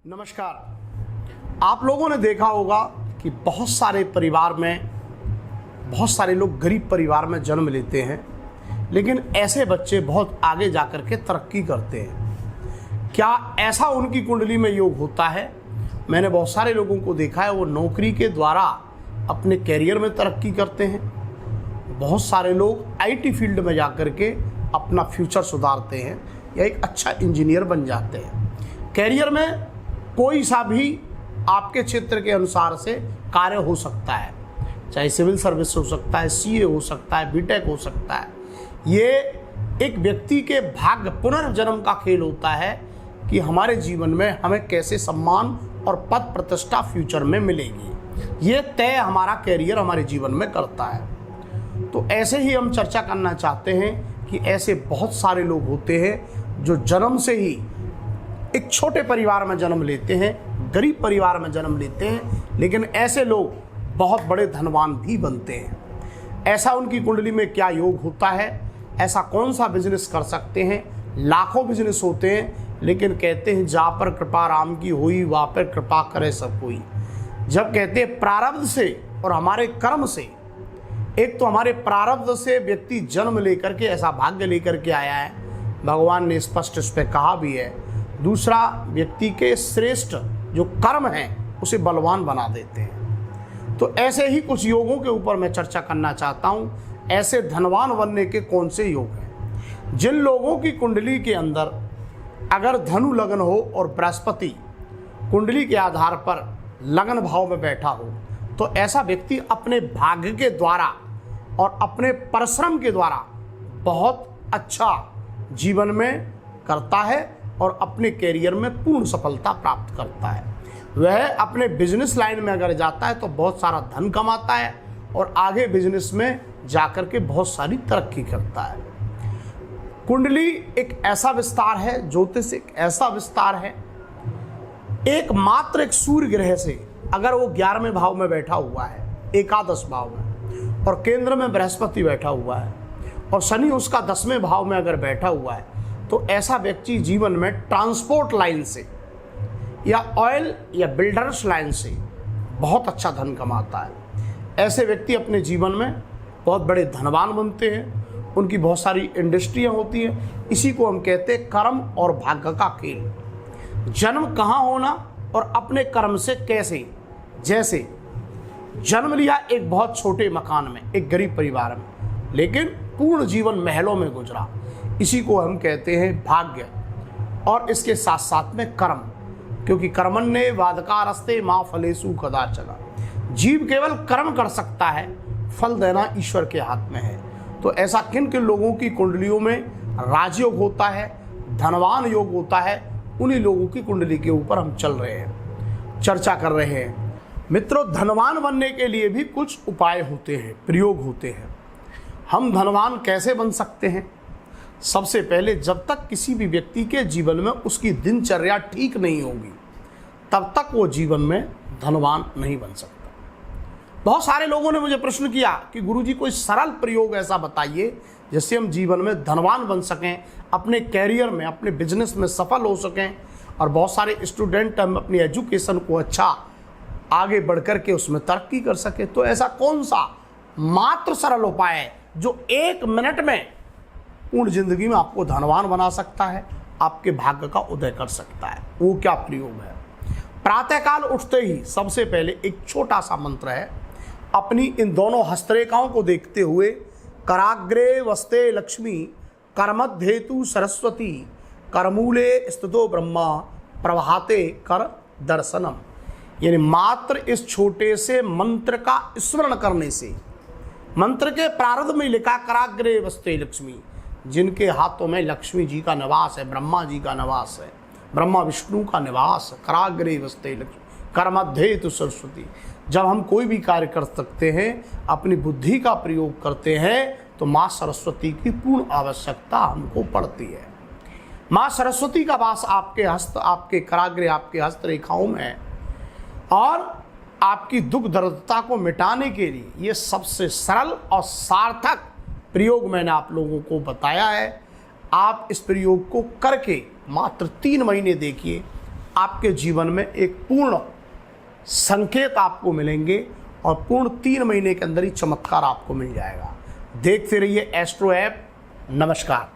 नमस्कार। आप लोगों ने देखा होगा कि बहुत सारे परिवार में बहुत सारे लोग गरीब परिवार में जन्म लेते हैं, लेकिन ऐसे बच्चे बहुत आगे जाकर के तरक्की करते हैं। क्या ऐसा उनकी कुंडली में योग होता है? मैंने बहुत सारे लोगों को देखा है, वो नौकरी के द्वारा अपने कैरियर में तरक्की करते हैं। बहुत सारे लोग आईटी फील्ड में जाकर के अपना फ्यूचर सुधारते हैं या एक अच्छा इंजीनियर बन जाते हैं। कैरियर में कोई सा भी आपके क्षेत्र के अनुसार से कार्य हो सकता है, चाहे सिविल सर्विस हो सकता है, सीए हो सकता है, बीटेक हो सकता है। ये एक व्यक्ति के भाग्य पुनर्जन्म का खेल होता है कि हमारे जीवन में हमें कैसे सम्मान और पद प्रतिष्ठा फ्यूचर में मिलेगी। ये तय हमारा कैरियर हमारे जीवन में करता है। तो ऐसे ही हम चर्चा करना चाहते हैं कि ऐसे बहुत सारे लोग होते हैं जो जन्म से ही एक छोटे परिवार में जन्म लेते हैं, गरीब परिवार में जन्म लेते हैं, लेकिन ऐसे लोग बहुत बड़े धनवान भी बनते हैं। ऐसा उनकी कुंडली में क्या योग होता है? ऐसा कौन सा बिजनेस कर सकते हैं? लाखों बिजनेस होते हैं, लेकिन कहते हैं जहाँ पर कृपा राम की हुई वहाँ पर कृपा करे सब कोई। जब कहते हैं प्रारब्ध से और हमारे कर्म से, एक तो हमारे प्रारब्ध से व्यक्ति जन्म लेकर के ऐसा भाग्य लेकर के आया है, भगवान ने स्पष्ट इस पर कहा भी है। दूसरा, व्यक्ति के श्रेष्ठ जो कर्म हैं उसे बलवान बना देते हैं। तो ऐसे ही कुछ योगों के ऊपर मैं चर्चा करना चाहता हूँ। ऐसे धनवान बनने के कौन से योग हैं? जिन लोगों की कुंडली के अंदर अगर धनु लग्न हो और बृहस्पति कुंडली के आधार पर लग्न भाव में बैठा हो, तो ऐसा व्यक्ति अपने भाग्य के द्वारा और अपने परिश्रम के द्वारा बहुत अच्छा जीवन में करता है और अपने कैरियर में पूर्ण सफलता प्राप्त करता है। वह अपने बिजनेस लाइन में अगर जाता है तो बहुत सारा धन कमाता है और आगे बिजनेस में जाकर के बहुत सारी तरक्की करता है। कुंडली एक ऐसा विस्तार है, ज्योतिष एक ऐसा विस्तार है, एकमात्र एक सूर्य ग्रह से अगर वो 11वें भाव में बैठा हुआ है, एकादश भाव में, और केंद्र में बृहस्पति बैठा हुआ है और शनि उसका 10वें भाव में अगर बैठा हुआ है, तो ऐसा व्यक्ति जीवन में ट्रांसपोर्ट लाइन से या ऑयल या बिल्डर्स लाइन से बहुत अच्छा धन कमाता है। ऐसे व्यक्ति अपने जीवन में बहुत बड़े धनवान बनते हैं। उनकी बहुत सारी इंडस्ट्रियां होती हैं। इसी को हम कहते हैं कर्म और भाग्य का खेल। जन्म कहाँ होना और अपने कर्म से कैसे। जैसे जन्म लिया एक बहुत छोटे मकान में, एक गरीब परिवार में, लेकिन पूर्ण जीवन महलों में गुजरा, इसी को हम कहते हैं भाग्य। और इसके साथ साथ में कर्म, क्योंकि कर्मण्ये वादकारस्ते माँ फलेषु कदाचन। जीव केवल कर्म कर सकता है, फल देना ईश्वर के हाथ में है। तो ऐसा किन किन लोगों की कुंडलियों में राजयोग होता है, धनवान योग होता है, उन्हीं लोगों की कुंडली के ऊपर हम चल रहे हैं, चर्चा कर रहे हैं। मित्रों, धनवान बनने के लिए भी कुछ उपाय होते हैं, प्रयोग होते हैं। हम धनवान कैसे बन सकते हैं? सबसे पहले, जब तक किसी भी व्यक्ति के जीवन में उसकी दिनचर्या ठीक नहीं होगी, तब तक वो जीवन में धनवान नहीं बन सकता। बहुत सारे लोगों ने मुझे प्रश्न किया कि गुरुजी कोई सरल प्रयोग ऐसा बताइए जिससे हम जीवन में धनवान बन सकें, अपने कैरियर में, अपने बिजनेस में सफल हो सकें। और बहुत सारे स्टूडेंट हम अपनी एजुकेशन को अच्छा आगे बढ़ कर के उसमें तरक्की कर सके। तो ऐसा कौन सा मात्र सरल उपाय है जो 1 मिनट में पूर्ण जिंदगी में आपको धनवान बना सकता है, आपके भाग्य का उदय कर सकता है? वो क्या प्रयोग है? प्रातःकाल उठते ही सबसे पहले एक छोटा सा मंत्र है। अपनी इन दोनों हस्तरेखाओं को देखते हुए, कराग्रे वस्ते लक्ष्मी, करमध्येतु सरस्वती, करमूले स्थितो ब्रह्मा, प्रभाते कर दर्शनम। यानी मात्र इस छोटे से मंत्र का स्मरण करने से, मंत्र के प्रारंभ में लिखा कराग्रे वस्ते लक्ष्मी, जिनके हाथों में लक्ष्मी जी का निवास है, ब्रह्मा जी का निवास है, ब्रह्मा विष्णु का निवास, कराग्रे वस्ते लक्ष्मी, करमध्येतु सरस्वती। जब हम कोई भी कार्य कर सकते हैं, अपनी बुद्धि का प्रयोग करते हैं, तो माँ सरस्वती की पूर्ण आवश्यकता हमको पड़ती है। माँ सरस्वती का वास आपके हस्त, आपके कराग्रे, आपके हस्तरेखाओं में है और आपकी दुख दर्दता को मिटाने के लिए ये सबसे सरल और सार्थक प्रयोग मैंने आप लोगों को बताया है। आप इस प्रयोग को करके मात्र 3 महीने देखिए, आपके जीवन में एक पूर्ण संकेत आपको मिलेंगे और पूर्ण 3 महीने के अंदर ही चमत्कार आपको मिल जाएगा। देखते रहिए एस्ट्रो ऐप। नमस्कार।